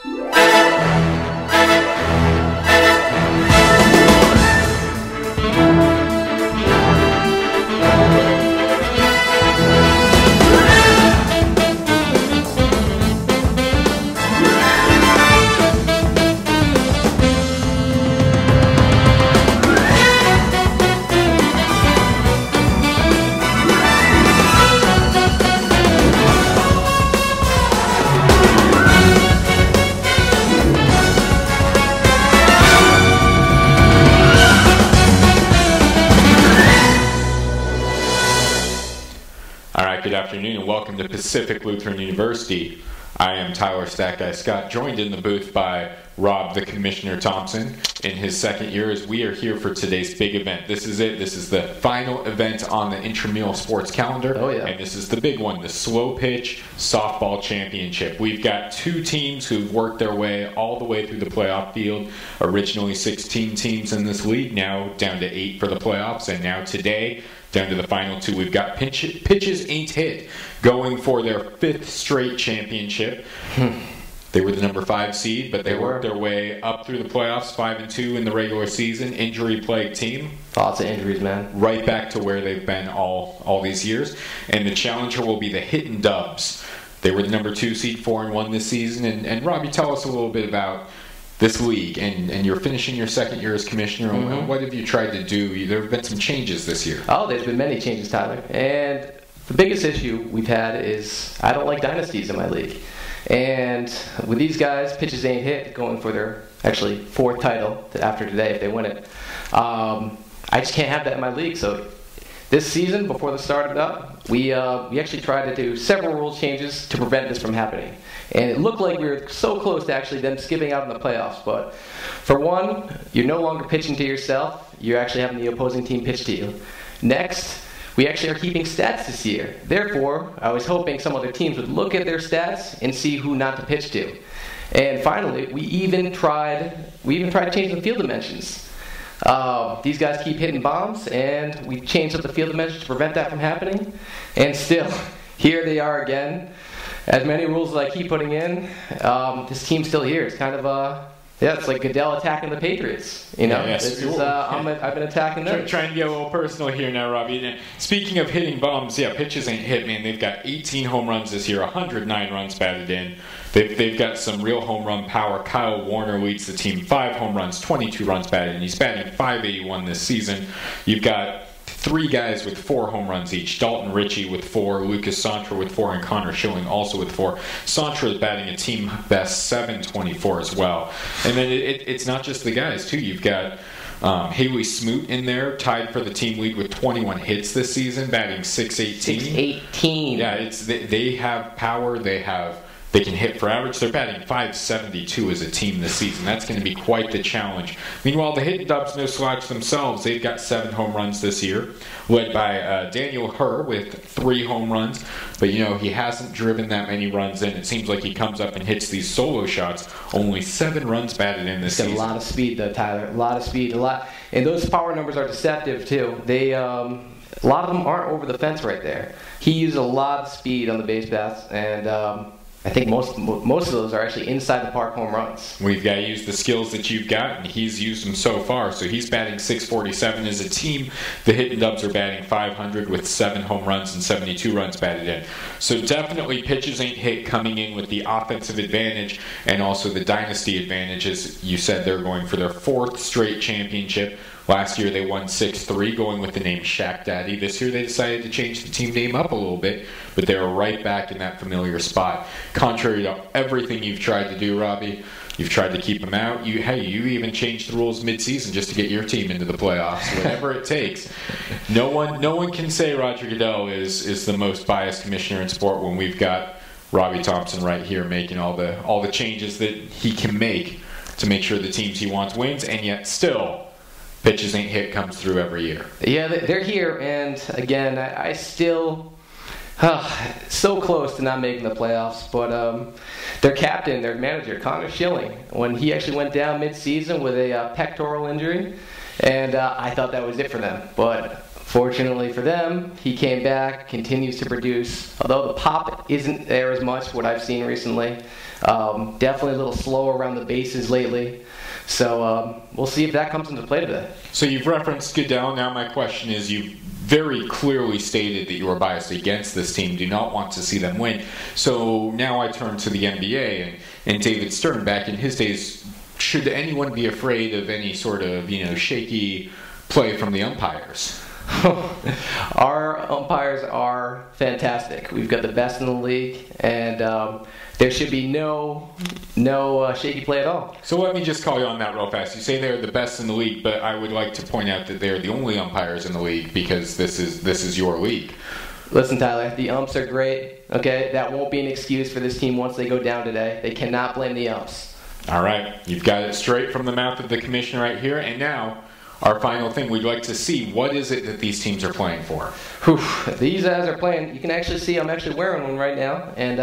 Good afternoon and welcome to Pacific Lutheran University. I am Tyler Stack Guy Scott, joined in the booth by Rob the Commissioner Thompson in his second year as we are here for today's big event. This is it. This is the final event on the Intramural sports calendar. Oh, yeah. And this is the big one, the Slow Pitch Softball Championship. We've got two teams who've worked their way all the way through the playoff field. Originally 16 teams in this league, now down to 8 for the playoffs, and now today down to the final 2. We've got Pitches Ain't Hit going for their 5th straight championship. They were the number 5 seed, but they worked their way up through the playoffs, 5-2 in the regular season. Injury-plagued team. Lots of injuries, man. Right back to where they've been all these years. And the challenger will be the Hittin' Dubs. They were the number 2 seed, 4-1 this season. And Robbie, tell us a little bit about this league, and you're finishing your second year as commissioner. Mm-hmm. What have you tried to do? There have been some changes this year. Oh, there's been many changes, Tyler. And the biggest issue we've had is I don't like dynasties in my league. And with these guys, Pitches Ain't Hit, going for their actually 4th title after today if they win it. I just can't have that in my league. So this season, before the start of it up, we actually tried to do several rule changes to prevent this from happening. And it looked like we were so close to actually them skipping out in the playoffs. But for one, you're no longer pitching to yourself. You're actually having the opposing team pitch to you. Next, we actually are keeping stats this year. Therefore, I was hoping some other teams would look at their stats and see who not to pitch to. And finally, we even tried to change the field dimensions. These guys keep hitting bombs, and we changed up the field dimensions to prevent that from happening. And still, here they are again. As many rules as I keep putting in, this team's still here. It's kind of it's like Goodell attacking the Patriots. You know, I've been attacking them. Trying to get a little personal here now, Robbie. Speaking of hitting bombs, Pitches Ain't Hit, man. They've got 18 home runs this year, 109 runs batted in. They've got some real home run power. Kyle Warner leads the team, 5 home runs, 22 runs batted in. He's batting .581 this season. You've got 3 guys with 4 home runs each. Dalton Ritchie with 4, Lucas Santra with 4, and Connor Schilling also with 4. Santra is batting a team best .724 as well. And then it's not just the guys, too. You've got Haley Smoot in there, tied for the team lead with 21 hits this season, batting .618. .618. Yeah, they have power. They can hit for average. They're batting .572 as a team this season. That's going to be quite the challenge. Meanwhile, the Hittin' Dubs no slouch themselves. They've got 7 home runs this year, led by Daniel Herr with 3 home runs. But, he hasn't driven that many runs in. It seems like he comes up and hits these solo shots. Only 7 runs batted in this season. He's got a lot of speed, though, Tyler. A lot of speed. And those power numbers are deceptive, too. A lot of them aren't over the fence right there. He used a lot of speed on the base paths, and I think most of those are actually inside the park home runs. We've got to use the skills that you've got, and he's used them so far. So he's batting .647 as a team. The Hittin' Dubs are batting .500 with 7 home runs and 72 runs batted in. So definitely Pitches Ain't Hit coming in with the offensive advantage and also the dynasty advantage. As you said, they're going for their 4th straight championship. Last year they won 6-3, going with the name Shaq Daddy. This year they decided to change the team name up a little bit, but they were right back in that familiar spot. Contrary to everything you've tried to do, Robbie, you've tried to keep them out. You even changed the rules mid-season just to get your team into the playoffs, whatever it takes. No one can say Roger Goodell is the most biased commissioner in sport when we've got Robbie Thompson right here making all the changes that he can make to make sure the teams he wants wins, and yet still Pitches Ain't Hit comes through every year. Yeah, they're here, and again, I still so close to not making the playoffs. But their captain, their manager, Connor Schilling, when he actually went down mid-season with a pectoral injury, and I thought that was it for them. But Fortunately for them, he came back, continues to produce. Although the pop isn't there as much, what I've seen recently. Definitely a little slower around the bases lately. So we'll see if that comes into play today. So you've referenced Goodell. Now my question is, you've very clearly stated that you are biased against this team, do not want to see them win. So now I turn to the NBA and David Stern. Back in his days, should anyone be afraid of any sort of shaky play from the umpires? Our umpires are fantastic. We've got the best in the league, and there should be no shaky play at all. So let me just call you on that real fast. You say they're the best in the league, but I would like to point out that they're the only umpires in the league because this is your league. Listen, Tyler, the umps are great. Okay, that won't be an excuse for this team once they go down today. They cannot blame the umps. All right, you've got it straight from the mouth of the commissioner right here, and now our final thing, we'd like to see what is it that these teams are playing for. Whew. These guys are playing. You can actually see I'm actually wearing one right now, and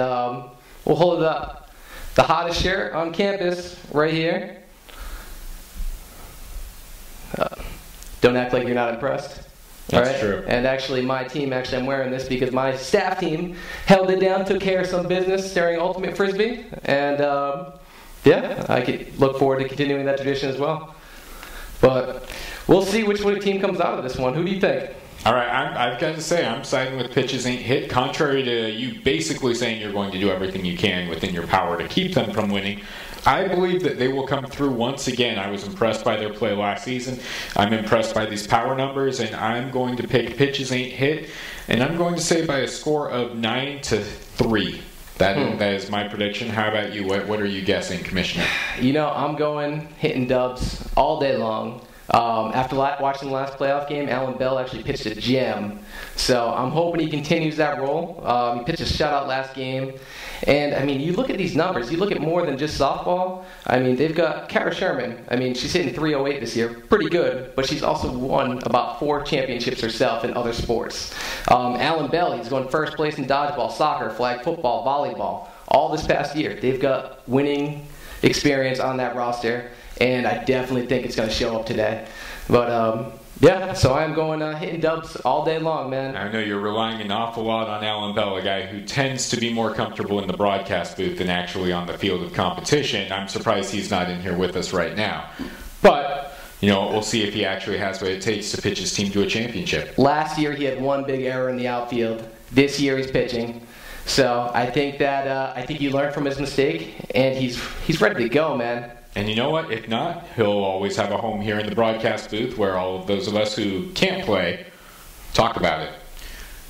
we'll hold it up. The hottest shirt on campus right here. Don't act like you're not impressed. That's true. And actually, my team, I'm wearing this because my staff team held it down, took care of some business during Ultimate Frisbee, and yeah, I could look forward to continuing that tradition as well. But we'll see which team comes out of this one. Who do you think? All right, I've got to say, I'm siding with pitches ain't hit. Contrary to you basically saying you're going to do everything you can within your power to keep them from winning, I believe that they will come through once again. I was impressed by their play last season. I'm impressed by these power numbers, and I'm going to pick pitches ain't hit, and I'm going to say by a score of 9-3. That is my prediction. How about you? What are you guessing, Commissioner? I'm going hitting dubs all day long. After watching the last playoff game, Alan Bell actually pitched a gem. So I'm hoping he continues that role. He pitched a shutout last game. And, you look at these numbers. You look at more than just softball. They've got Kara Sherman. She's hitting .308 this year. Pretty good. But she's also won about 4 championships herself in other sports. Alan Bell, he's going first place in dodgeball, soccer, flag football, volleyball. All this past year. They've got winning experience on that roster. And I definitely think it's going to show up today. But, yeah, so I'm going hitting dubs all day long, man. I know you're relying an awful lot on Alan Bell, a guy who tends to be more comfortable in the broadcast booth than actually on the field of competition. I'm surprised he's not in here with us right now. But, we'll see if he actually has what it takes to pitch his team to a championship. Last year he had one big error in the outfield. This year he's pitching. So I think that he learned from his mistake, and he's ready to go, man. And you know what? If not, he'll always have a home here in the broadcast booth where all of those of us who can't play talk about it.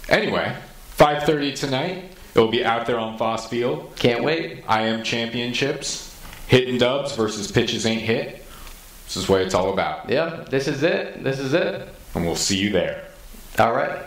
Anyway, 5:30 tonight. It'll be out there on Foss Field. Can't wait. IM Championships. Hitting dubs versus pitches ain't hit. This is what it's all about. Yeah, this is it. This is it. And we'll see you there. All right.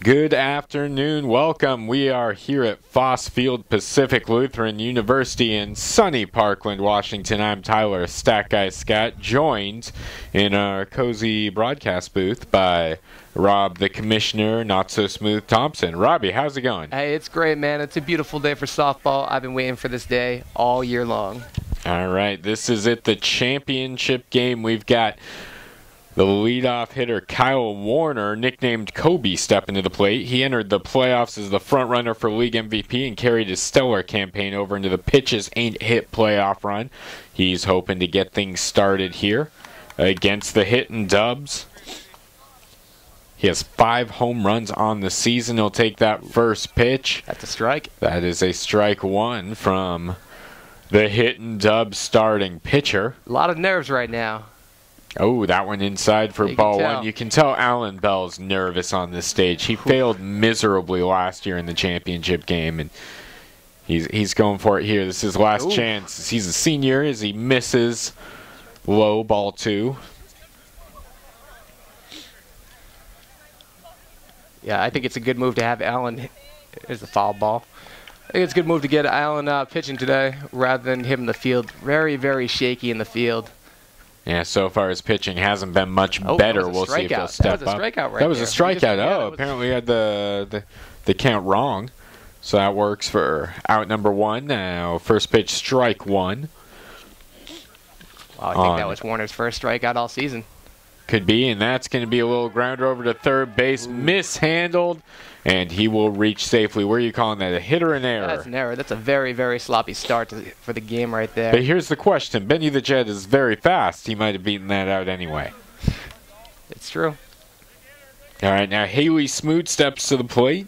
Good afternoon. Welcome. We are here at Foss Field Pacific Lutheran University in sunny Parkland, Washington. I'm Tyler Stat Guy Scott, joined in our cozy broadcast booth by Rob the Commissioner, Not So Smooth Thompson. Robbie, how's it going? Hey, it's great, man. It's a beautiful day for softball. I've been waiting for this day all year long. All right. This is it, the championship game. We've got the leadoff hitter, Kyle Warner, nicknamed Kobe, stepping to the plate. He entered the playoffs as the front-runner for league MVP and carried his stellar campaign over into the pitches ain't hit playoff run. He's hoping to get things started here against the hitting dubs. He has 5 home runs on the season. He'll take that first pitch. That's a strike. That is a strike one from the hitting dubs starting pitcher. A lot of nerves right now. Oh, that one inside for ball one. You can tell Alan Bell's nervous on this stage. He failed miserably last year in the championship game, and he's going for it here. This is his last chance. He's a senior as he misses low, ball 2. Yeah, I think it's a good move to have Alan. There's a foul ball. I think it's a good move to get Alan pitching today rather than him in the field. Very, very shaky in the field. Yeah, so far his pitching hasn't been much better. We'll see if he'll step up. That was a strikeout right That was there. a strikeout. Apparently he had the count wrong. So that works for out number 1. Now, first pitch, strike 1. Wow, I think that was Warner's first strikeout all season. Could be, and that's going to be a little grounder over to third base. Mishandled, and he will reach safely. Where are you calling that, a hit or an error? That's an error. That's a very, very sloppy start for the game right there. But here's the question. Benny the Jet is very fast. He might have beaten that out anyway. It's true. All right, now Haley Smoot steps to the plate.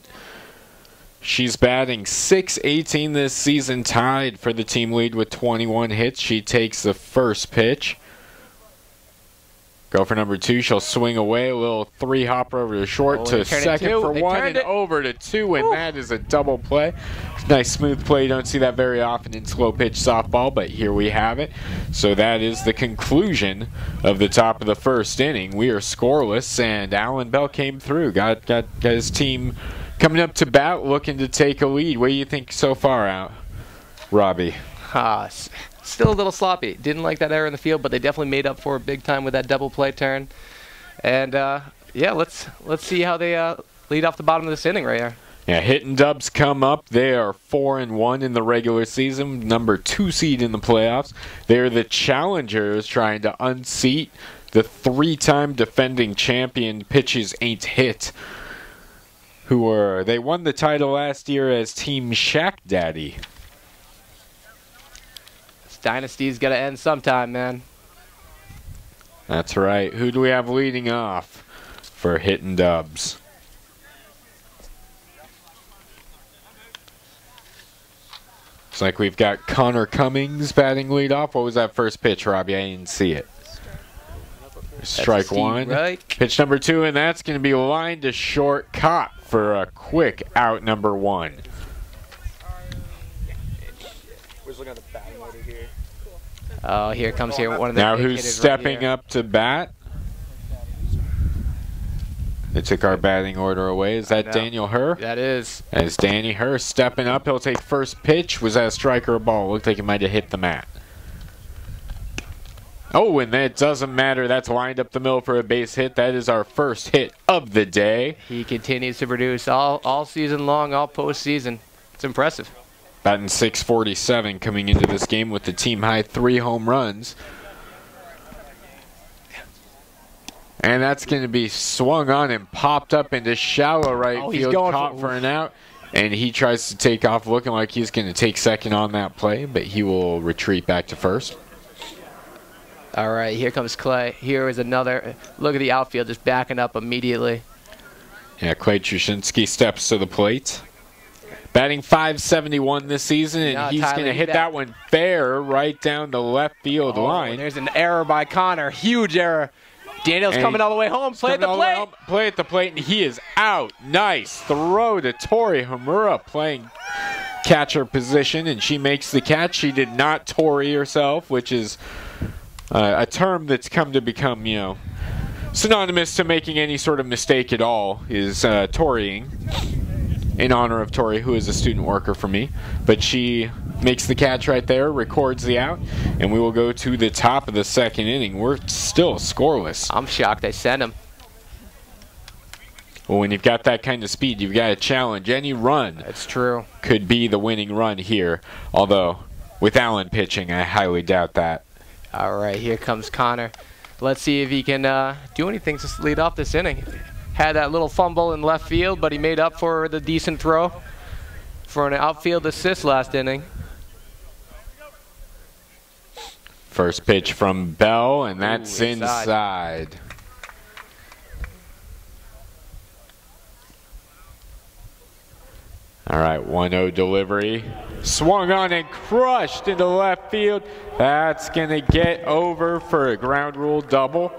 She's batting .618 this season, tied for the team lead with 21 hits. She takes the first pitch. Go for number 2. She'll swing away. A little 3-hopper over to short to second for 1 and over to 2, and that is a double play. Nice smooth play. You don't see that very often in slow pitch softball, but here we have it. So that is the conclusion of the top of the first inning. We are scoreless, and Alan Bell came through. Got his team coming up to bat, looking to take a lead. What do you think so far, out, Robbie? Still a little sloppy. Didn't like that error in the field, but they definitely made up for it big time with that double play turn. And yeah, let's see how they lead off the bottom of this inning right here. Yeah, Hittin' Dubs come up. They are 4-1 in the regular season, number 2 seed in the playoffs. They're the challengers trying to unseat the 3-time defending champion Pitches Ain't Hit, they won the title last year as Team Shack Daddy. Dynasty's got to end sometime, man. That's right. Who do we have leading off for Hittin' Dubs? Looks like we've got Connor Cummings batting leadoff. What was that first pitch, Robbie? I didn't see it. Strike 1. Right. Pitch number 2, and that's going to be lined to short, caught for a quick out number 1. Oh, here comes one of the now big who's hitters stepping right here. up to bat? They took our batting order away. Is that Daniel Herr? That is. That is Danny Herr stepping up. He'll take first pitch. Was that a strike or a ball? Looked like it might have hit the mat. Oh, and that doesn't matter. That's lined up the middle for a base hit. That is our first hit of the day. He continues to produce all season long, all postseason. It's impressive. Batting .647 coming into this game with the team high 3 home runs. And that's going to be swung on and popped up into shallow right field, caught for an out. And he tries to take off looking like he's going to take second on that play, but he will retreat back to first. All right, here comes Clay. Here is another. Look at the outfield just backing up immediately. Yeah, Clay Trushinsky steps to the plate. Batting .571 this season, and he's going to hit that one fair right down the left field line. There's an error by Connor. Huge error. Daniel's coming all the way home. Play at the plate. Play at the plate, and he is out. Nice throw to Tori Hamura playing catcher position, and she makes the catch. She did not Tori herself, which is a term that's come to become, synonymous to making any sort of mistake at all is Torying, in honor of Tori, who is a student worker for me. But she makes the catch right there, records the out, and we will go to the top of the second inning. We're still scoreless. I'm shocked they sent him. Well, when you've got that kind of speed, you've got to challenge. Any run That's true. could be the winning run here. Although, with Allen pitching, I highly doubt that. All right, here comes Connor. Let's see if he can do anything to lead off this inning. Had that little fumble in left field, but he made up for the decent throw for an outfield assist last inning. First pitch from Bell, and that's inside. All right, 1-0 delivery. Swung on and crushed into left field. That's going to get over for a ground rule double.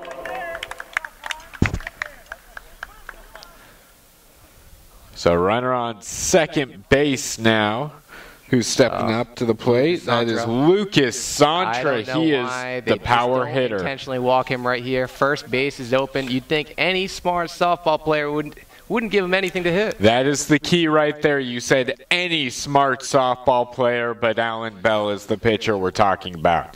So runner on second base now. Who's stepping up to the plate? That is Lucas Santra. He is the power hitter. Intentionally walk him right here. First base is open. You'd think any smart softball player wouldn't give him anything to hit. That is the key right there. You said any smart softball player, but Alan Bell is the pitcher we're talking about.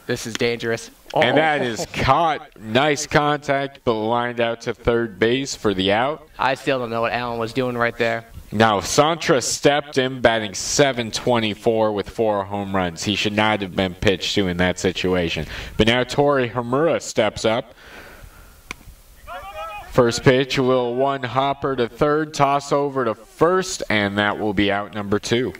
This is dangerous. And that is caught. Nice contact, but lined out to third base for the out. I still don't know what Allen was doing right there. Now, Santra stepped in, batting .724 with 4 home runs. He should not have been pitched to in that situation. But now Tori Hamura steps up. First pitch, a little one hopper to third, toss over to first, and that will be out number 2.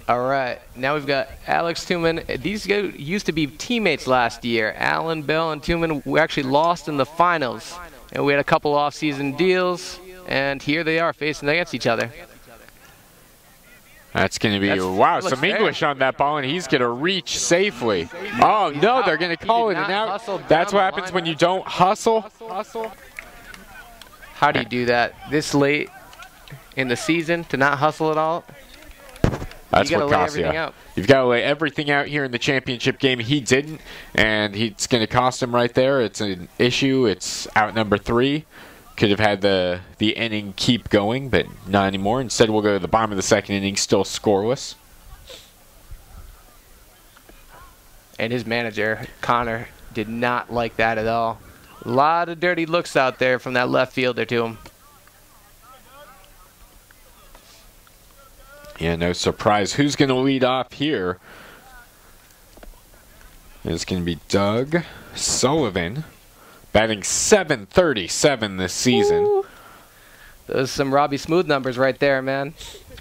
All right, now we've got Alex Tooman. These guys used to be teammates last year. Alan Bell and Tooman were actually lost in the finals, and we had a couple off-season deals, and here they are facing against each other. That's going to be, wow, some English on that ball, and he's going to reach safely. Oh, no, they're going to call it an out. That's what happens when you don't hustle. How do you do that this late in the season, to not hustle at all? That's what costs you. You've got to lay everything out here in the championship game. He didn't, and it's going to cost him right there. It's an issue. It's out number 3. Could have had the inning keep going, but not anymore. Instead, we'll go to the bottom of the second inning, still scoreless. And his manager, Connor, did not like that at all. A lot of dirty looks out there from that left fielder to him. Yeah, no surprise. Who's going to lead off here? It's going to be Doug Sullivan, batting .737 this season. Ooh. Those are some Robbie Smooth numbers right there, man.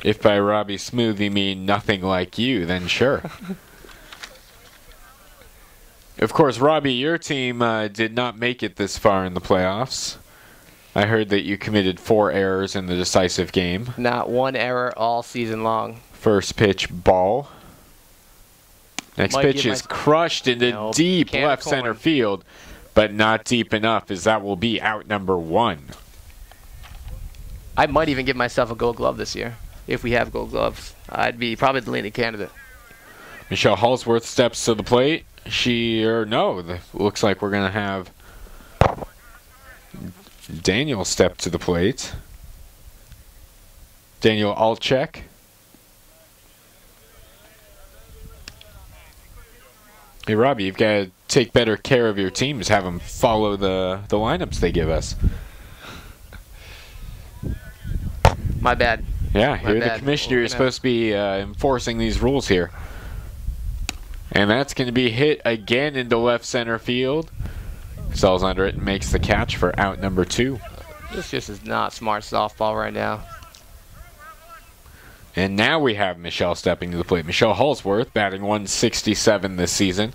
If by Robbie Smooth you mean nothing like you, then sure. Of course, Robbie, your team did not make it this far in the playoffs. I heard that you committed 4 errors in the decisive game. Not one error all season long. First pitch, ball. Next pitch is crushed into deep left center field, but not deep enough, as that will be out number 1. I might even give myself a gold glove this year. If we have gold gloves, I'd be probably the leading candidate. Michelle Halsworth steps to the plate. Looks like we're going to have Daniel step to the plate. Daniel Alchek. Hey, Robbie, you've got to take better care of your teams. Have them follow the lineups they give us. My bad. Yeah, you're the commissioner. You're supposed to be enforcing these rules here. And that's going to be hit again into left center field. Sells under it and makes the catch for out number 2. This just is not smart softball right now. And now we have Michelle stepping to the plate. Michelle Halsworth batting .167 this season.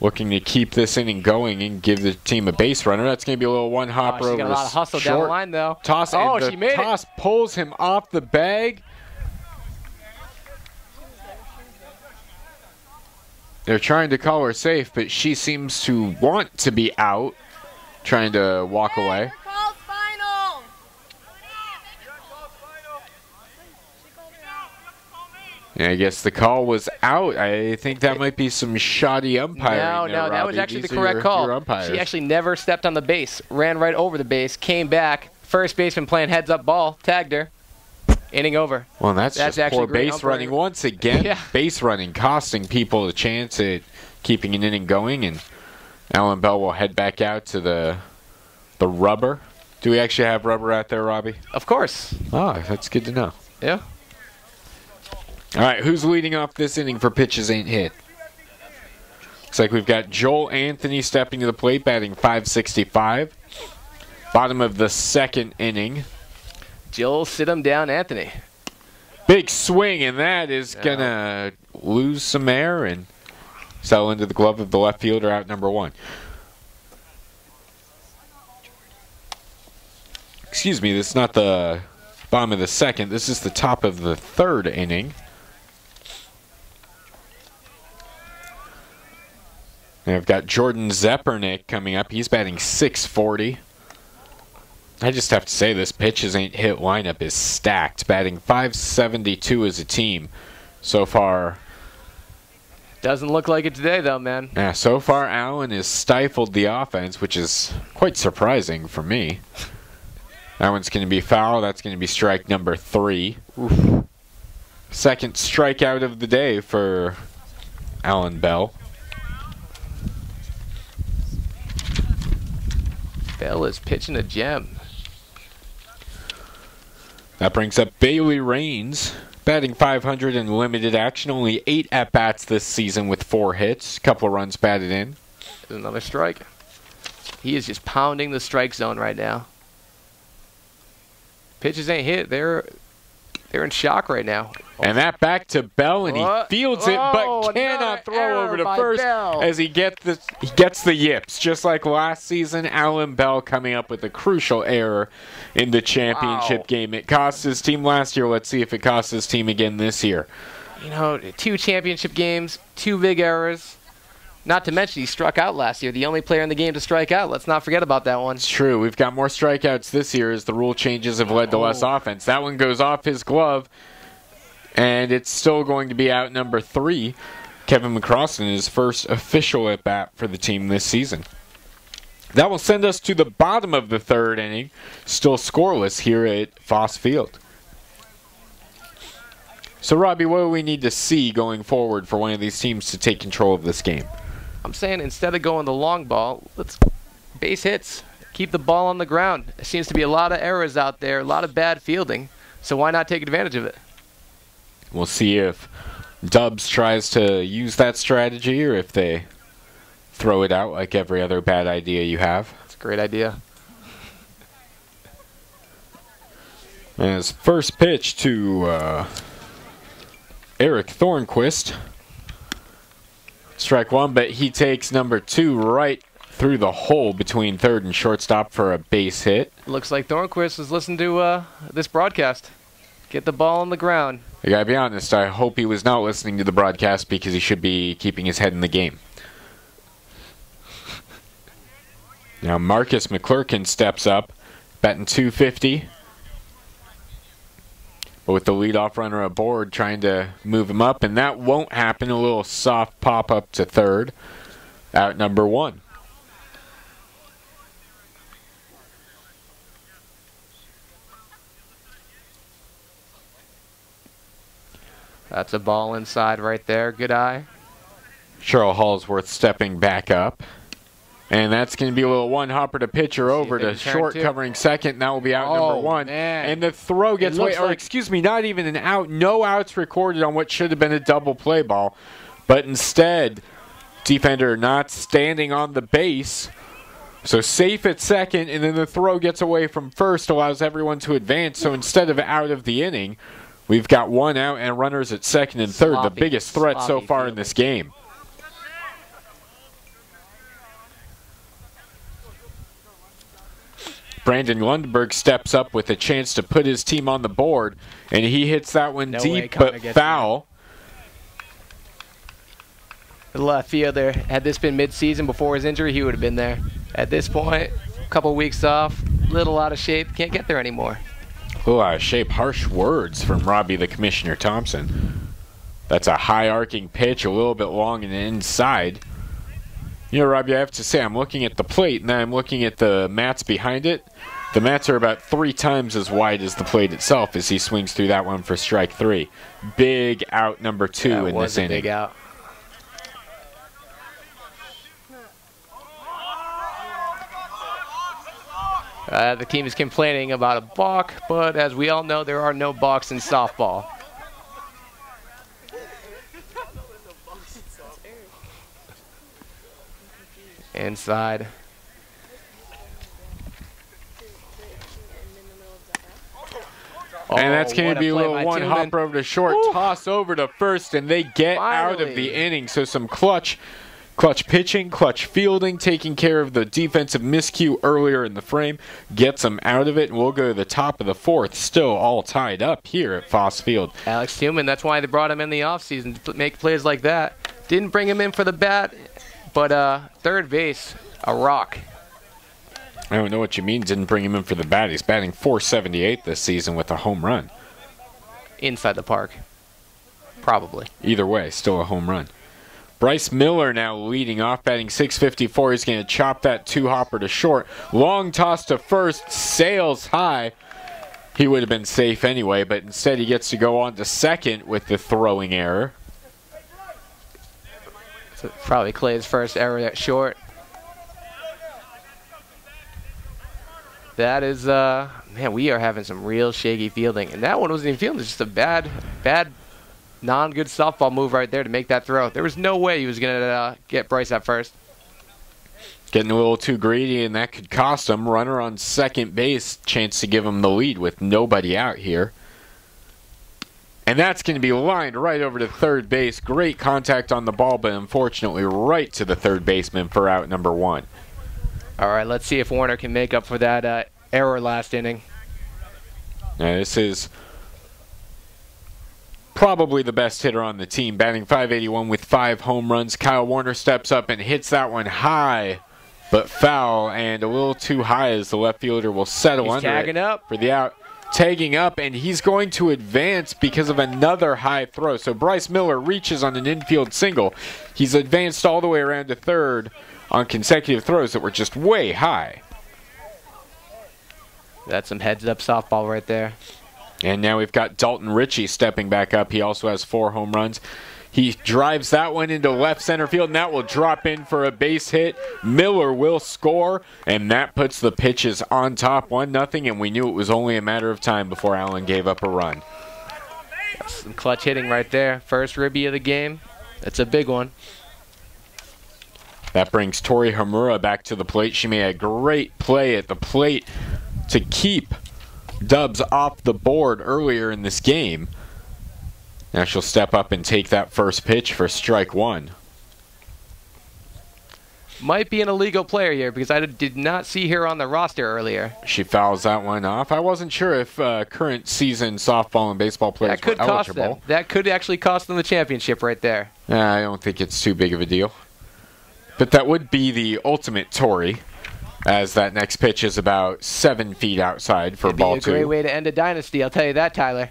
Looking to keep this inning going and give the team a base runner. That's going to be a little one hopper over. She's got a lot of hustle down the line, though. Toss, she made it. Toss pulls him off the bag. They're trying to call her safe, but she seems to want to be out, trying to walk away. Yeah, I guess the call was out. I think that might be some shoddy umpiring. No, that was actually the correct call. She actually never stepped on the base, ran right over the base, came back. First baseman playing heads-up ball, tagged her. Inning over. Well, that's just poor base running once again. Yeah. Base running costing people a chance at keeping an inning going, and Alan Bell will head back out to the rubber. Do we actually have rubber out there, Robbie? Of course. Oh, that's good to know. Yeah. All right, who's leading off this inning for pitches ain't hit? Looks like we've got Joel Anthony stepping to the plate, batting .565. Bottom of the second inning. Joel, sit him down, Anthony. Big swing, and that is going to lose some air and settle into the glove of the left fielder, out number 1. Excuse me, this is not the bottom of the second. This is the top of the third inning. And I've got Jordan Zepernick coming up. He's batting .640. I just have to say this pitches ain't hit lineup is stacked, batting .572 as a team so far. Doesn't look like it today, though, man. Yeah, so far Allen has stifled the offense, which is quite surprising for me. That one's going to be foul. That's going to be strike number 3. Oof. Second strikeout of the day for Alan Bell. Bell is pitching a gem. That brings up Bailey Raines batting 500 in limited action. Only 8 at-bats this season with 4 hits. A couple of runs batted in. Another strike. He is just pounding the strike zone right now. Pitches ain't hit. They're in shock right now. And that back to Bell, and he fields it, but another cannot throw error over to by first Bell. as he gets the yips. Just like last season, Alan Bell coming up with a crucial error in the championship game. It cost his team last year. Let's see if it costs his team again this year. You know, 2 championship games, 2 big errors. Not to mention he struck out last year. The only player in the game to strike out. Let's not forget about that one. It's true. We've got more strikeouts this year as the rule changes have led to less offense. That one goes off his glove, and it's still going to be out number 3. Kevin McCrossan, his first official at-bat for the team this season. That will send us to the bottom of the 3rd inning, still scoreless here at Foss Field. So, Robbie, what do we need to see going forward for one of these teams to take control of this game? I'm saying instead of going the long ball, let's base hits. Keep the ball on the ground. There seems to be a lot of errors out there, a lot of bad fielding. So why not take advantage of it? We'll see if Dubs tries to use that strategy or if they throw it out like every other bad idea you have. It's a great idea. As first pitch to Eric Thornquist. Strike 1, but he takes number 2 right through the hole between 3rd and shortstop for a base hit. Looks like Thornquist was listening to this broadcast. Get the ball on the ground. I gotta be honest, I hope he was not listening to the broadcast because he should be keeping his head in the game. Now Marcus McClurkin steps up, batting .250. But with the leadoff runner aboard, trying to move him up, and that won't happen. A little soft pop up to 3rd, out number 1. That's a ball inside right there. Good eye. Cheryl Hallsworth stepping back up. And that's going to be a little one-hopper to pitcher over to short, covering 2nd. And that will be out number 1. Man. And the throw gets away. Or excuse me, not even an out. No outs recorded on what should have been a double play ball. But instead, defender not standing on the base. So safe at 2nd, and then the throw gets away from 1st, allows everyone to advance. So instead of out of the inning, we've got 1 out and runners at 2nd and 3rd. The biggest threat so far in this game. Brandon Lundberg steps up with a chance to put his team on the board, and he hits that one deep but foul. The left fielder, had this been mid-season before his injury, he would have been there. At this point, a couple weeks off, little out of shape, can't get there anymore. A little out of shape. Harsh words from Robbie the Commissioner Thompson. That's a high arcing pitch, a little bit long and inside. You know, Robbie, I have to say, I'm looking at the plate, and then I'm looking at the mats behind it. The mats are about 3 times as wide as the plate itself as he swings through that one for strike 3. Big out number 2 in this inning. Big out. The team is complaining about a balk, but as we all know, there are no balks in softball. Inside. And that's going to be a little one-hopper over to short, toss over to 1st, and they get out of the inning. So some clutch pitching, clutch fielding, taking care of the defensive miscue earlier in the frame, gets them out of it, and we'll go to the top of the 4th, still all tied up here at Foss Field. Alex Tillman, that's why they brought him in the offseason, to make plays like that. Didn't bring him in for the bat, but 3rd base, a rock. I don't know what you mean didn't bring him in for the bat. He's batting .478 this season with a home run. Inside the park. Probably. Either way, still a home run. Bryce Miller now leading off, batting .654. He's going to chop that 2-hopper to short. Long toss to 1st, sails high. He would have been safe anyway, but instead he gets to go on to 2nd with the throwing error. So probably Clay's first error at short. That is, man, we are having some real shaky fielding. And that one wasn't even fielding. It's just a bad, non-good softball move right there to make that throw. There was no way he was going to get Bryce at first. Getting a little too greedy, and that could cost him. Runner on second base, chance to give him the lead with nobody out here. And that's going to be lined right over to third base. Great contact on the ball, but unfortunately right to the third baseman for out number 1. All right, let's see if Warner can make up for that error last inning. Now, this is probably the best hitter on the team, batting .581 with 5 home runs. Kyle Warner steps up and hits that one high, but foul, and a little too high as the left fielder will settle under tagging it up for the out. Tagging up, and he's going to advance because of another high throw. So Bryce Miller reaches on an infield single. He's advanced all the way around to third on consecutive throws that were just way high. That's some heads-up softball right there. And now we've got Dalton Ritchie stepping back up. He also has 4 home runs. He drives that one into left center field, and that will drop in for a base hit. Miller will score, and that puts the pitches on top 1-0, and we knew it was only a matter of time before Allen gave up a run. Some clutch hitting right there. First ribby of the game. That's a big one. That brings Tori Hamura back to the plate. She made a great play at the plate to keep Dubs off the board earlier in this game. Now she'll step up and take that first pitch for strike 1. Might be an illegal player here because I did not see her on the roster earlier. She fouls that one off. I wasn't sure if current season softball and baseball players were eligible. Cost them. That could actually cost them the championship right there. I don't think it's too big of a deal. But that would be the ultimate Tory, as that next pitch is about 7 feet outside for ball 2. It'd be a great way to end a dynasty, I'll tell you that, Tyler.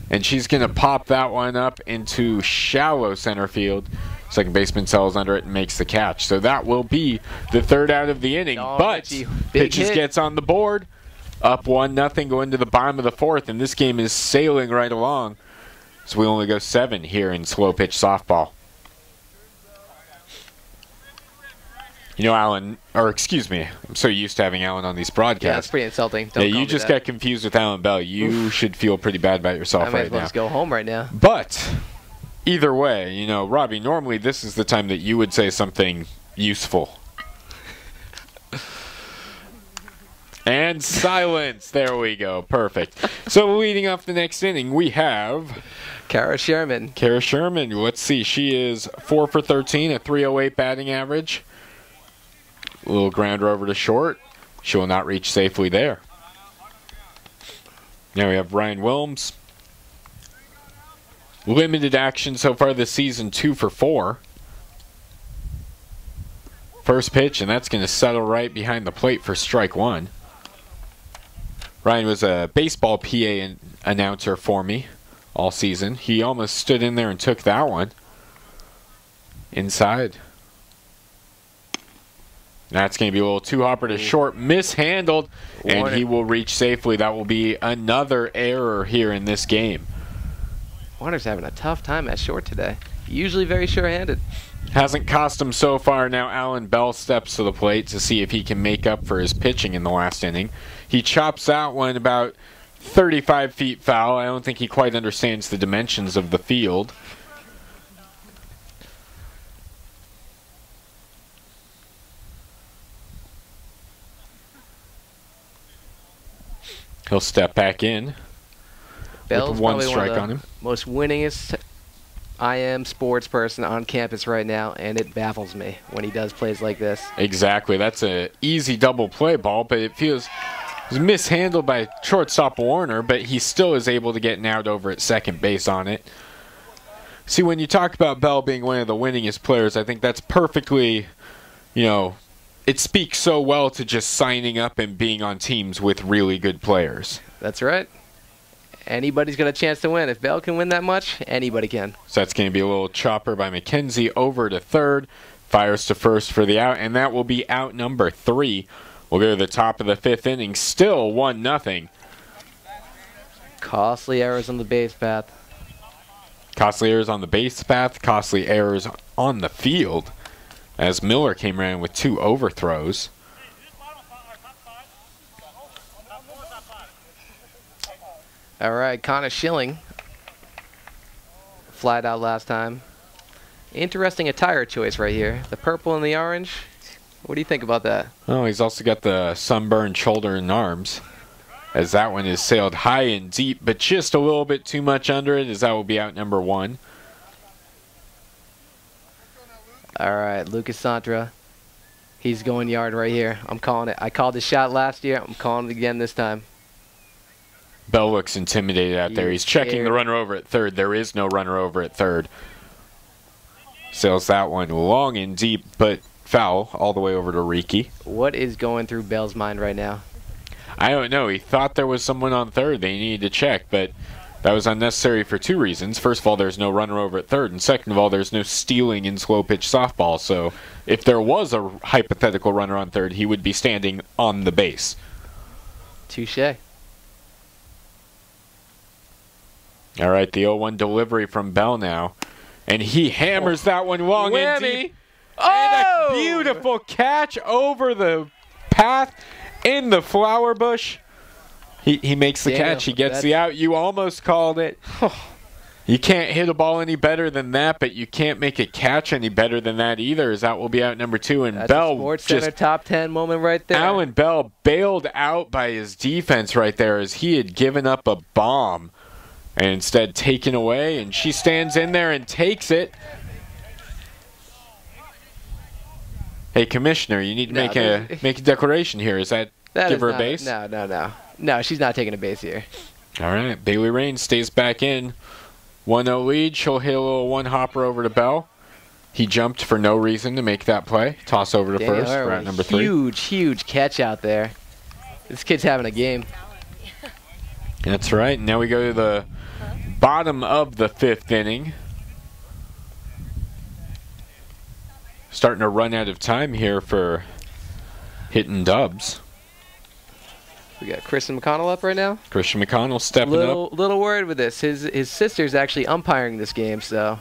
And she's going to pop that one up into shallow center field. Second baseman sells under it and makes the catch. So that will be the third out of the inning. Oh, but pitches hit. Gets on the board. Up 1-0 going to the bottom of the 4th. And this game is sailing right along. So we only go 7 here in slow pitch softball. You know, Alan, or excuse me, I'm so used to having Alan on these broadcasts. Yeah, that's pretty insulting. Yeah, you just got confused with Alan Bell. You should feel pretty bad about yourself right now. I might as well just go home right now. But either way, you know, Robbie, normally this is the time that you would say something useful. And silence. There we go. Perfect. So leading off the next inning, we have Kara Sherman. Kara Sherman. Let's see. She is 4 for 13, a .308 batting average. A little grounder over to short. She will not reach safely there. Now we have Ryan Wilms. Limited action so far this season, 2 for 4. First pitch, and that's going to settle right behind the plate for strike 1. Ryan was a baseball PA announcer for me all season. He almost stood in there and took that one. Inside. That's going to be a little two-hopper to short, mishandled, and he will reach safely. That will be another error here in this game. Warner's having a tough time at short today. Usually very sure-handed. Hasn't cost him so far. Now Alan Bell steps to the plate to see if he can make up for his pitching in the last inning. He chops out one about 35 feet foul. I don't think he quite understands the dimensions of the field. He'll step back in Bell's with one probably strike one of on the him. Most winningest I am sports person on campus right now, and it baffles me when he does plays like this. Exactly. That's an easy double play ball, but it feels mishandled by shortstop Warner, but he still is able to get an out over at second base on it. See, when you talk about Bell being one of the winningest players, I think that's perfectly, you know, it speaks so well to just signing up and being on teams with really good players. That's right. Anybody's got a chance to win. If Bell can win that much, anybody can. So that's going to be a little chopper by McKenzie over to third. Fires to first for the out, and that will be out number 3. We'll go to the top of the 5th inning. Still 1-0. Costly errors on the base path. Costly errors on the base path. Costly errors on the field, as Miller came around with 2 overthrows. All right, Connor Schilling. Flied out last time. Interesting attire choice right here. The purple and the orange. What do you think about that? Oh, he's also got the sunburned shoulder and arms, as that one is sailed high and deep, but just a little bit too much under it, as that will be out number 1. All right, Lucas Santra. He's going yard right here. I'm calling it. I called the shot last year. I'm calling it again this time. Bell looks intimidated out there. He's checking the runner over at third. There is no runner over at third. Sails that one long and deep, but foul all the way over to Riki. What is going through Bell's mind right now? I don't know. He thought there was someone on third they needed to check, but that was unnecessary for 2 reasons. First of all, there's no runner over at third, and second of all, there's no stealing in slow-pitch softball. So if there was a hypothetical runner on third, he would be standing on the base. Touché. All right, the 0-1 delivery from Bell now. And he hammers that one long and deep. Oh! And a beautiful catch over the path in the flower bush. He makes the catch. He gets the out. You almost called it. You can't hit a ball any better than that, but you can't make a catch any better than that either, as that will be out number 2. And That's Bell a Sports Center top 10 moment right there. Alan Bell bailed out by his defense right there, as he had given up a bomb and instead taken away, and she stands in there and takes it. Hey, Commissioner, you need to make a declaration here. Is that give her a base? No, she's not taking a base here. All right, Bailey Rain stays back in. 1-0 lead. She'll hit a little one-hopper over to Bell. He jumped for no reason to make that play. Toss over to first for out number 3. Huge catch out there. This kid's having a game. That's right. Now we go to the bottom of the 5th inning. Starting to run out of time here for hitting dubs. We got Christian McConnell up right now. Christian McConnell stepping up. Little worried with this. His sister's actually umpiring this game, so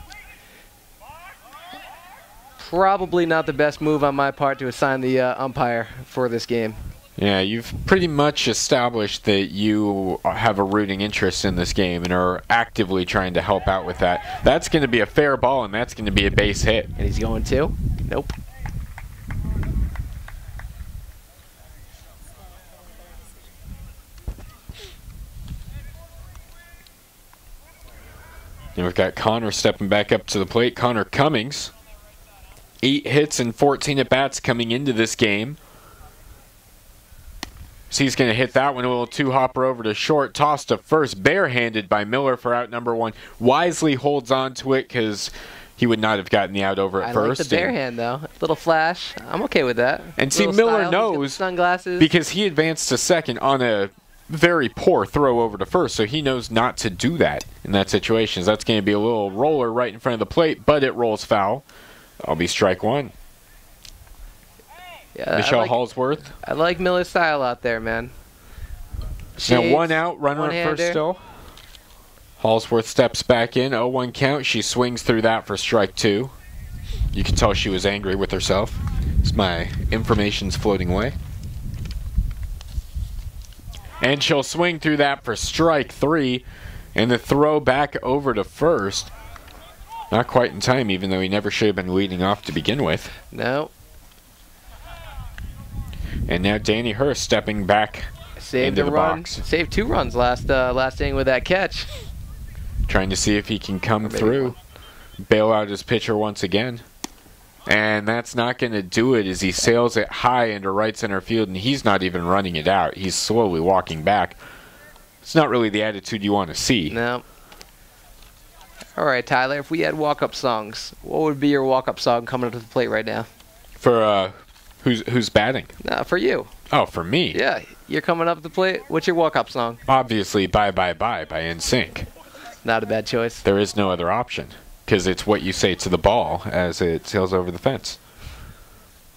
probably not the best move on my part to assign the umpire for this game. Yeah, you've pretty much established that you have a rooting interest in this game and are actively trying to help out with that. That's going to be a fair ball, and that's going to be a base hit. And he's going to? Nope. And we've got Connor stepping back up to the plate. Connor Cummings, 8 hits and 14 at-bats coming into this game. So he's going to hit that one, a little 2-hopper over to short, toss to first, barehanded by Miller for out number 1. Wisely holds on to it because he would not have gotten the out over at first. I like the barehand, though. Little flash. I'm okay with that. And see, Miller knows, sunglasses, because he advanced to second on a very poor throw over to first, so he knows not to do that in that situation. That's going to be a little roller right in front of the plate, but it rolls foul. That'll be strike 1. Yeah, Michelle Hallsworth. I like Miller's style out there, man. Now 1 out, runner at first still. Hallsworth steps back in, 0-1 count. She swings through that for strike 2. You can tell she was angry with herself. As my information's floating away. And she'll swing through that for strike 3. And the throw back over to first. Not quite in time, even though he never should have been leading off to begin with. No. And now Danny Hurst stepping back into the box. Saved 2 runs last inning with that catch. Trying to see if he can come through. Bail out his pitcher once again. And that's not going to do it as he sails it high into right center field, and he's not even running it out. He's slowly walking back. It's not really the attitude you want to see. No. All right, Tyler, if we had walk-up songs, what would be your walk-up song coming up to the plate right now? For who's batting? For you. Oh, for me? Yeah, you're coming up to the plate. What's your walk-up song? Obviously, Bye Bye Bye by NSYNC. Not a bad choice. There is no other option, because it's what you say to the ball as it sails over the fence.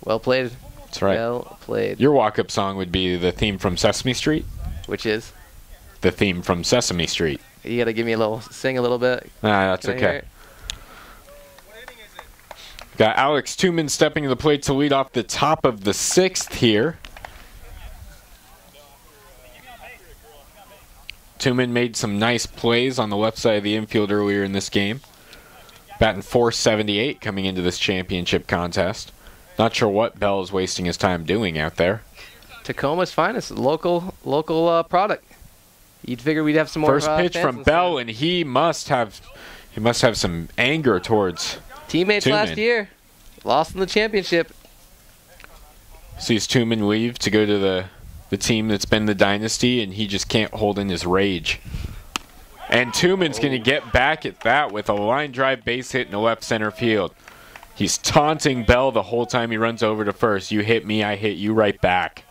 Well played. That's right. Well played. Your walk-up song would be the theme from Sesame Street? Which is? The theme from Sesame Street. You got to give me sing a little bit. That's okay. Got Alex Tooman stepping to the plate to lead off the top of the 6th here. Tooman made some nice plays on the left side of the infield earlier in this game. Batting .478 coming into this championship contest. Not sure what Bell is wasting his time doing out there. Tacoma's finest, local product. You'd figure we'd have some more. First pitch from Bell, and he must have some anger towards teammates Tooman. Last year. Lost in the championship. Sees Tooman leave to go to the team that's been the dynasty, and he just can't hold in his rage. And Tooman's going to get back at that with a line drive base hit in the left center field. He's taunting Bell the whole time he runs over to first. You hit me, I hit you right back.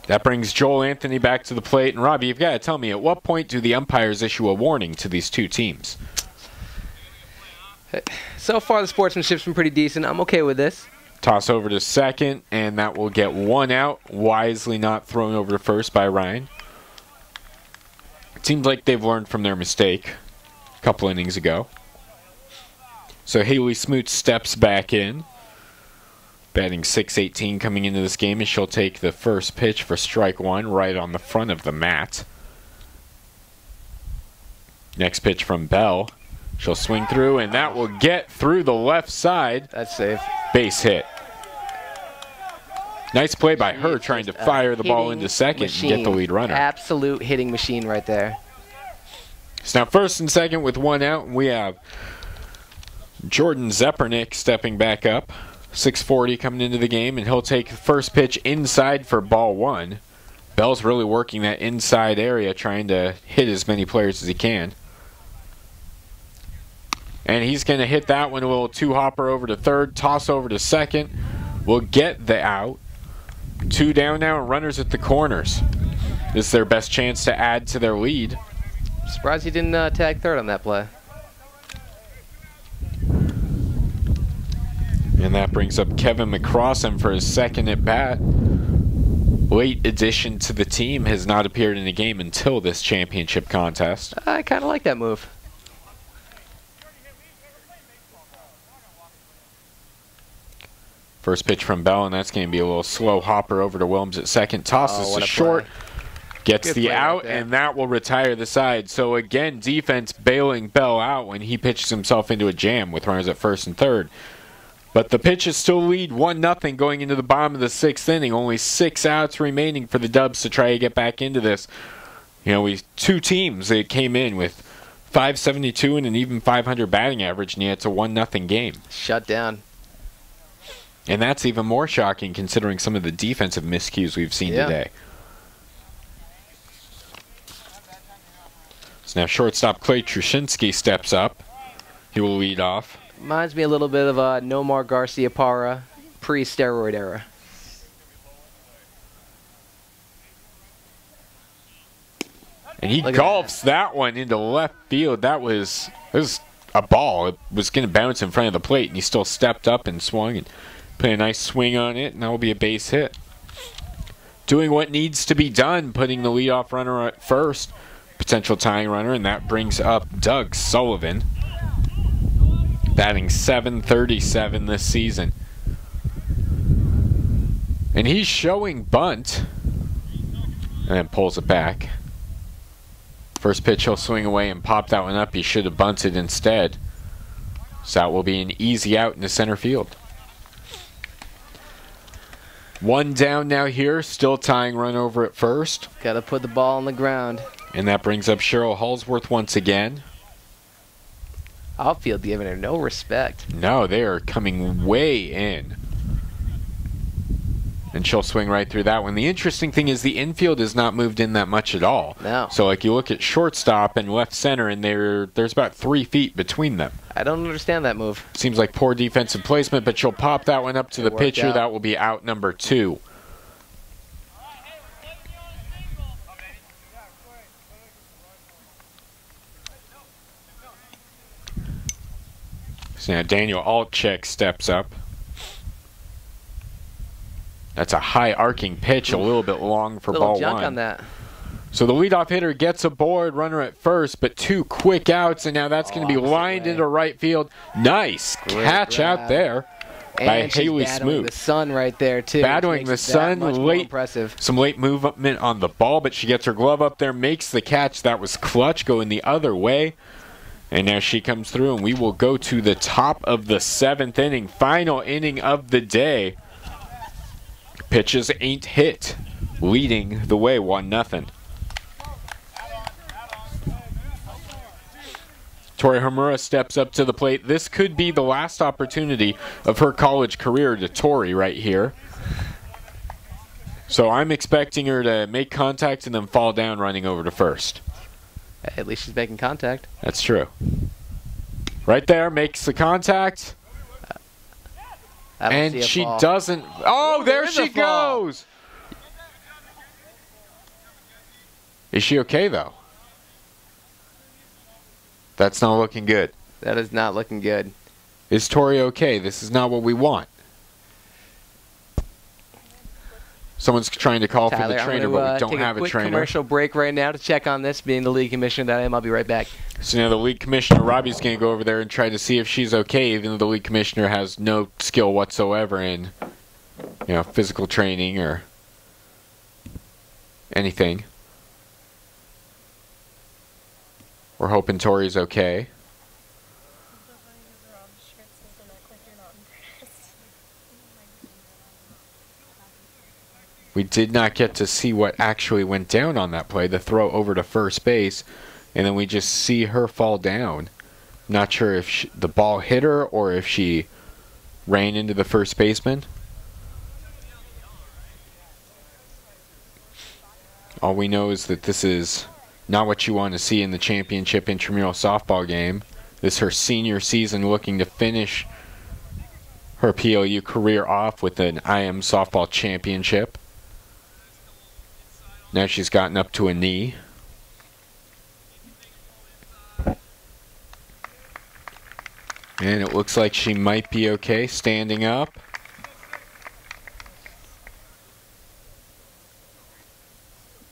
That brings Joel Anthony back to the plate. And Robbie, you've got to tell me, at what point do the umpires issue a warning to these two teams? So far, the sportsmanship's been pretty decent. I'm okay with this. Toss over to second, and that will get one out. Wisely not thrown over to first by Ryan. It seems like they've learned from their mistake a couple innings ago. So Haley Smoot steps back in. Batting .618 coming into this game, and she'll take the first pitch for strike one right on the front of the mat. Next pitch from Bell. She'll swing through, and that will get through the left side. That's safe. Base hit. Nice play by her trying to fire the ball into second and get the lead runner. Absolute hitting machine right there. So now first and second with one out, and we have Jordan Zepernick stepping back up. 6:40 coming into the game, and he'll take the first pitch inside for ball one. Bell's really working that inside area, trying to hit as many players as he can. And he's going to hit that one, a little two-hopper over to third, toss over to second. We'll get the out. Two down now, and runners at the corners. This is their best chance to add to their lead. Surprised he didn't tag third on that play. And that brings up Kevin McCrossan for his second at bat. Late addition to the team, has not appeared in the game until this championship contest. I kind of like that move. First pitch from Bell, and that's going to be a little slow hopper over to Wilms at second. Tosses to short, gets the out, and that will retire the side. So again, defense bailing Bell out when he pitches himself into a jam with runners at first and third. But the pitches still lead 1-0 going into the bottom of the sixth inning. Only 6 outs remaining for the Dubs to try to get back into this. You know, two teams that came in with .572 and an even .500 batting average, and yet it's a 1-0 game. Shut down. And that's even more shocking considering some of the defensive miscues we've seen today. So now shortstop Clay Trushinsky steps up. He will lead off. Reminds me a little bit of Nomar Garcia-Parra pre-steroid era. And he golfs that one into left field. That was a ball. It was going to bounce in front of the plate, and he still stepped up and swung and put a nice swing on it, and that will be a base hit. Doing what needs to be done, putting the leadoff runner at first, potential tying runner, and that brings up Doug Sullivan, batting .737 this season. And he's showing bunt, and then pulls it back. First pitch, he'll swing away and pop that one up. He should have bunted instead. So that will be an easy out in the center field. One down now here, still tying run over at first. Got to put the ball on the ground. And that brings up Cheryl Halsworth once again. Outfield giving her no respect. No, they are coming way in. And she'll swing right through that one. The interesting thing is the infield has not moved in that much at all. No. So like you look at shortstop and left center, and there's about 3 feet between them. I don't understand that move. Seems like poor defensive placement, but she'll pop that one up to the pitcher. Out. That will be out number 2. So now Daniel Altchek steps up. That's a high arcing pitch, a little bit long for ball one. Little junk on that. So the leadoff hitter gets aboard, runner at first, but 2 quick outs, and now that's going to be lined into right field. Nice catch out there. And she's Haley battling Smoot. the sun right there, too. Battling the sun, late, impressive. some late movement on the ball, but she gets her glove up there, makes the catch. That was clutch, going the other way. And now she comes through, and we will go to the top of the 7th inning, final inning of the day. Pitches ain't hit, leading the way 1-0. Tori Hamura steps up to the plate. This could be the last opportunity of her college career to Tori right here. So I'm expecting her to make contact and then fall down running over to first. At least she's making contact. That's true. Right there, makes the contact. And she doesn't. Oh, there she goes. Is she okay, though? That's not looking good. That is not looking good. Is Tori okay? This is not what we want. Someone's trying to call Tyler, for the trainer, but we don't have a trainer. Take a quick commercial break right now to check on this. Being the league commissioner that I am, I'll be right back. So now the league commissioner, Robbie's going to go over there and try to see if she's okay, even though the league commissioner has no skill whatsoever in, physical training or anything. We're hoping Tori's okay. We did not get to see what actually went down on that play, the throw over to first base, and then we just see her fall down. Not sure if the ball hit her or if she ran into the first baseman. All we know is that this is not what you want to see in the championship intramural softball game. This is her senior season, looking to finish her PLU career off with an IM softball championship. Now she's gotten up to a knee. And it looks like she might be okay standing up.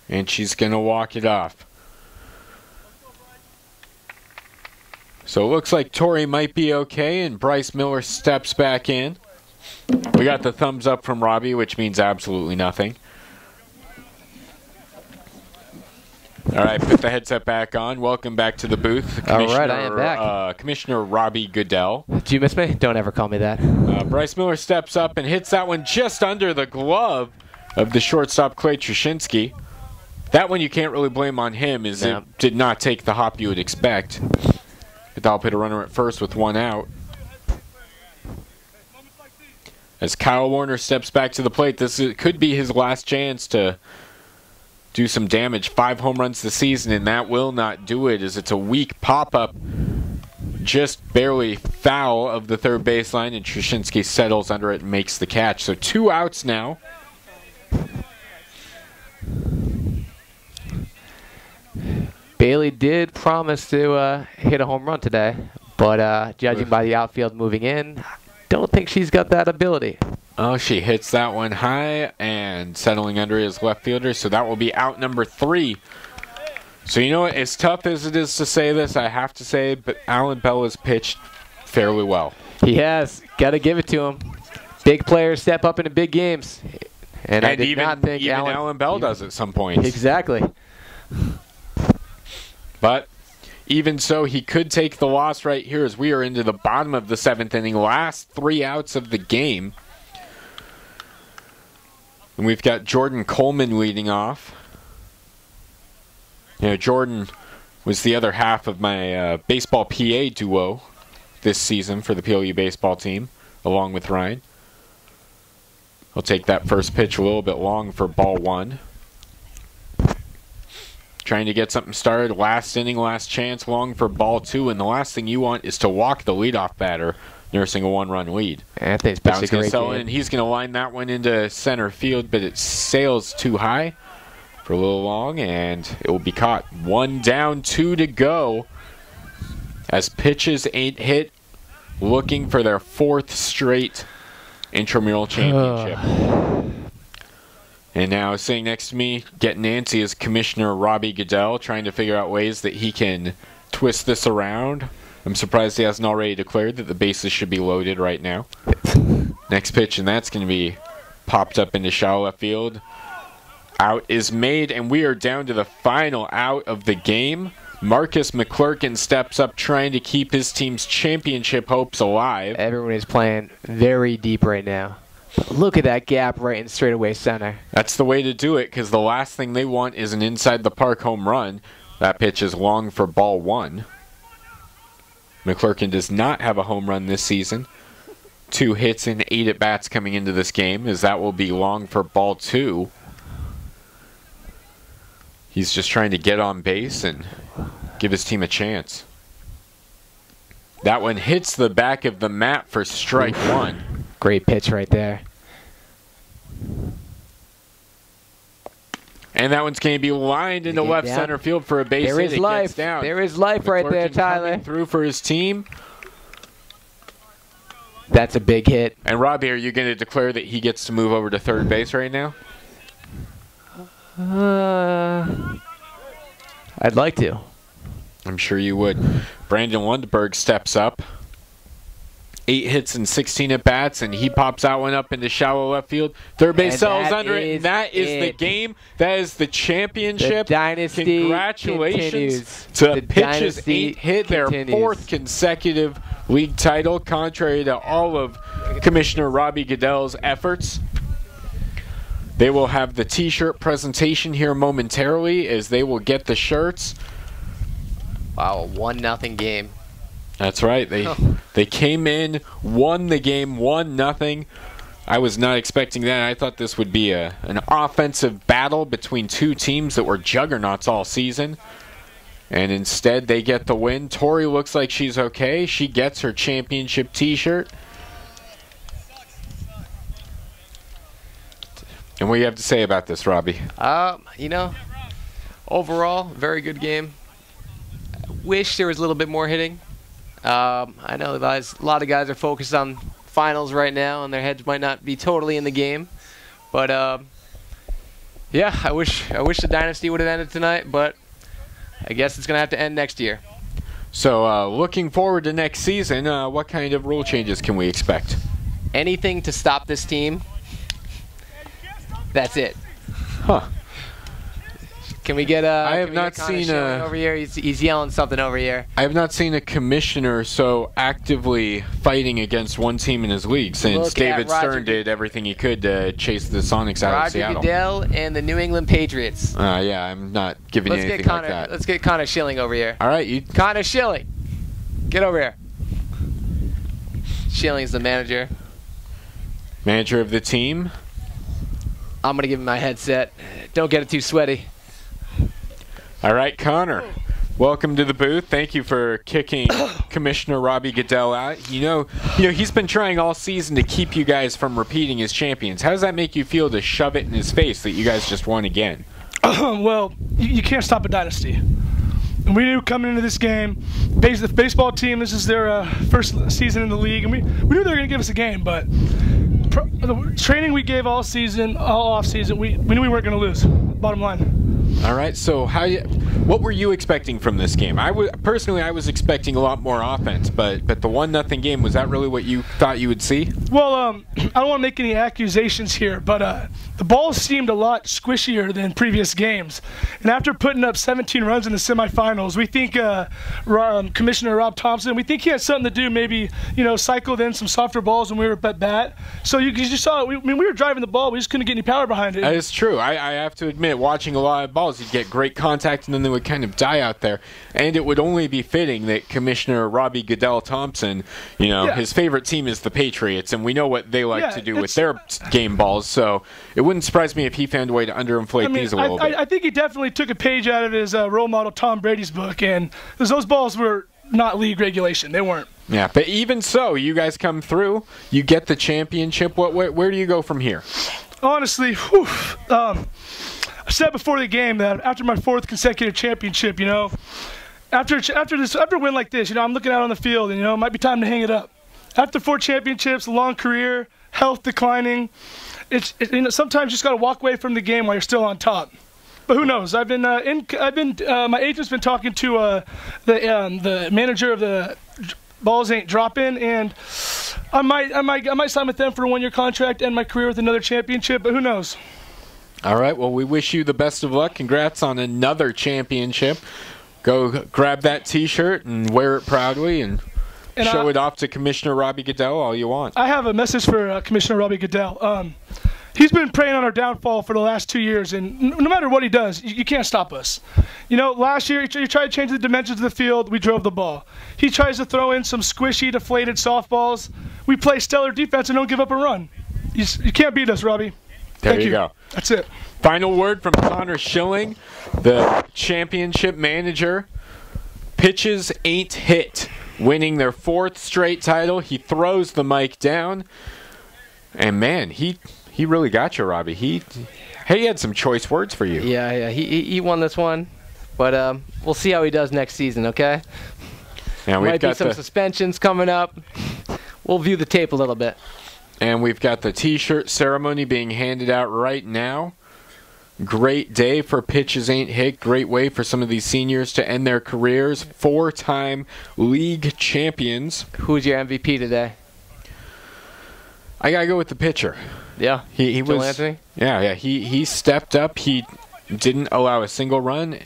And she's going to walk it off. So it looks like Tori might be okay, and Bryce Miller steps back in. We got the thumbs up from Robbie, which means absolutely nothing. All right, put the headset back on. Welcome back to the booth. All right, I am back. Commissioner Robbie Goodell. Did you miss me? Don't ever call me that. Bryce Miller steps up and hits that one just under the glove of the shortstop, Clay Trushinsky. That one you can't really blame on him, as it did not take the hop you would expect. Goodell put a runner at first with one out. As Kyle Warner steps back to the plate, could be his last chance to do some damage. 5 home runs this season, and that will not do it, as it's a weak pop-up just barely foul of the third baseline, and Trushinsky settles under it and makes the catch. So 2 outs now. Bailey did promise to hit a home run today, but judging by the outfield moving in, don't think she's got that ability. Oh, she hits that one high and settling under his left fielder, so that will be out number 3. So you know what, as tough as it is to say this, I have to say, but Alan Bell has pitched fairly well. He has. Got to give it to him. Big players step up into big games. And I did not think even Alan Bell does at some points. Exactly. But even so, he could take the loss right here, as we are into the bottom of the 7th inning. Last 3 outs of the game. And we've got Jordan Coleman leading off. Jordan was the other half of my baseball PA duo this season for the PLU baseball team, along with Ryan. He'll take that first pitch a little bit long for ball 1. Trying to get something started. Last inning, last chance, long for ball 2. And the last thing you want is to walk the leadoff batter, nursing a 1-run lead. Anthony's pitched a great game. And he's going to line that one into center field, but it sails too high for a little long, and it will be caught. 1 down, 2 to go, as pitches ain't hit, looking for their 4th straight intramural championship. And now sitting next to me, getting antsy, is Commissioner Robbie Goodell, trying to figure out ways that he can twist this around. I'm surprised he hasn't already declared that the bases should be loaded right now. Next pitch, and that's going to be popped up into shallow left field. Out is made, and we are down to the final out of the game. Marcus McClurkin steps up, trying to keep his team's championship hopes alive. Everyone is playing very deep right now. But look at that gap right in straightaway center. That's the way to do it, because the last thing they want is an inside-the-park home run. That pitch is long for ball 1. McClurkin does not have a home run this season. 2 hits and 8 at-bats coming into this game, as that will be long for ball 2. He's just trying to get on base and give his team a chance. That one hits the back of the mat for strike 1. Great pitch right there. And that one's going to be lined into left center field for a base hit. There is life. There is life right there, Tyler. Through for his team. That's a big hit. And Robbie, are you going to declare that he gets to move over to third base right now? I'd like to. I'm sure you would. Brandon Lundberg steps up. 8 hits and 16 at-bats, and he pops that one up into shallow left field. Third base sells under it, and that is the game. That is the championship. The dynasty Congratulations continues. to Pitch's 8 hit, their continues. 4th consecutive league title, contrary to all of Commissioner Robbie Goodell's efforts. They will have the T-shirt presentation here momentarily as they will get the shirts. Wow, a 1-0 game. That's right. They came in, won the game 1-0. I was not expecting that. I thought this would be an offensive battle between 2 teams that were juggernauts all season. And instead, they get the win. Tori looks like she's okay. She gets her championship T-shirt. And what do you have to say about this, Robbie? You know, overall, very good game. Wish there was a little bit more hitting. I know a lot of guys are focused on finals right now, and their heads might not be totally in the game. But yeah, I wish the dynasty would have ended tonight, but I guess it's gonna have to end next year. So looking forward to next season, what kind of rule changes can we expect? Anything to stop this team. That's it. Huh. Can we get I have not seen over here. He's yelling something over here. I have not seen a commissioner so actively fighting against one team in his league since David Stern did everything he could to chase the Sonics out of Seattle. Roger Goodell and the New England Patriots. Yeah, I'm not giving you anything like that. Let's get Connor Schilling over here. All right, Connor Schilling, get over here. Schilling's the manager. Manager of the team. I'm gonna give him my headset. Don't get it too sweaty. All right, Connor, welcome to the booth. Thank you for kicking Commissioner Robbie Goodell out. You know, he's been trying all season to keep you guys from repeating as champions. How does that make you feel to shove it in his face that you guys just won again? Well, you can't stop a dynasty. And we knew coming into this game, the baseball team, this is their first season in the league, and we knew they were going to give us a game, but the training we gave all season, all off season, we knew we weren't going to lose. Bottom line. All right, so what were you expecting from this game? Personally, I was expecting a lot more offense, but the 1-0 game, was that really what you thought you would see? Well, I don't want to make any accusations here, but the ball seemed a lot squishier than previous games. And after putting up 17 runs in the semifinals, we think Commissioner Rob Thompson, we think he had something to do, maybe, cycled in some softer balls when we were at bat. So you just saw, we were driving the ball, we just couldn't get any power behind it. That is true. I have to admit, watching a lot of balls, you'd get great contact and then they would kind of die out there. And it would only be fitting that Commissioner Robbie Goodell Thompson, his favorite team is the Patriots, and we know what they like to do with their game balls, so it wouldn't surprise me if he found a way to underinflate these a little bit. I think he definitely took a page out of his role model Tom Brady's book, and those balls were not league regulation. They weren't. Yeah, but even so, you guys come through, you get the championship. Where do you go from here? Honestly, I said before the game that after my 4th consecutive championship, after a win like this, I'm looking out on the field and it might be time to hang it up. After 4 championships, a long career, health declining, sometimes you just got to walk away from the game while you're still on top. But who knows? My agent's been talking to the manager of the Balls Ain't Droppin', and I might sign with them for a 1-year contract, end my career with another championship, but who knows? All right, well, we wish you the best of luck. Congrats on another championship. Go grab that T-shirt and wear it proudly and show it off to Commissioner Robbie Goodell all you want. I have a message for Commissioner Robbie Goodell. He's been preying on our downfall for the last 2 years, and no matter what he does, you can't stop us. You know, last year he tried to change the dimensions of the field. We drove the ball. He tries to throw in some squishy, deflated softballs. We play stellar defense and don't give up a run. You can't beat us, Robbie. There you go. That's it. Final word from Connor Schilling, the championship manager. Pitches ain't hit, winning their 4th straight title. He throws the mic down, and man, he really got you, Robbie. He had some choice words for you. Yeah, he won this one, but we'll see how he does next season. Okay. Now we've Might got be some suspensions coming up. We'll view the tape a little bit. And we've got the T-shirt ceremony being handed out right now. Great day for Pitches Ain't Hit. Great way for some of these seniors to end their careers. 4-time league champions. Who's your MVP today? I gotta go with the pitcher. Yeah, he Joel was. Anthony? Yeah. He stepped up. He didn't allow a single run.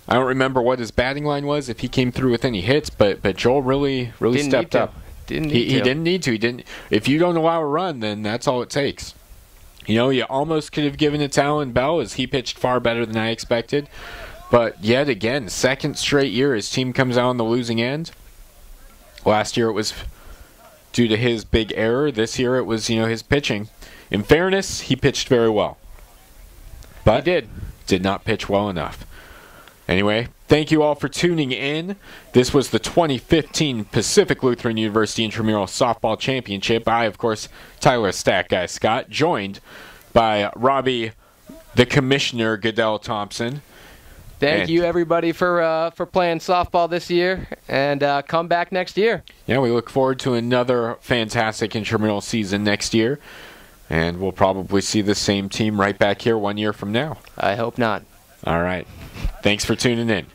I don't remember what his batting line was, if he came through with any hits, but Joel really stepped up. He didn't need to. He didn't. If you don't allow a run, then that's all it takes. You know, you almost could have given it to Alan Bell, as he pitched far better than I expected. But yet again, 2nd straight year his team comes out on the losing end. Last year it was due to his big error. This year it was, his pitching. In fairness, he pitched very well. But he did not pitch well enough. Anyway, thank you all for tuning in. This was the 2015 Pacific Lutheran University Intramural Softball Championship. I, of course, Tyler Stat Guy Scott, joined by Robbie, the Commissioner Goodell Thompson. Thank you, everybody, for playing softball this year, and come back next year. Yeah, we look forward to another fantastic intramural season next year, and we'll probably see the same team right back here 1 year from now. I hope not. All right. Thanks for tuning in.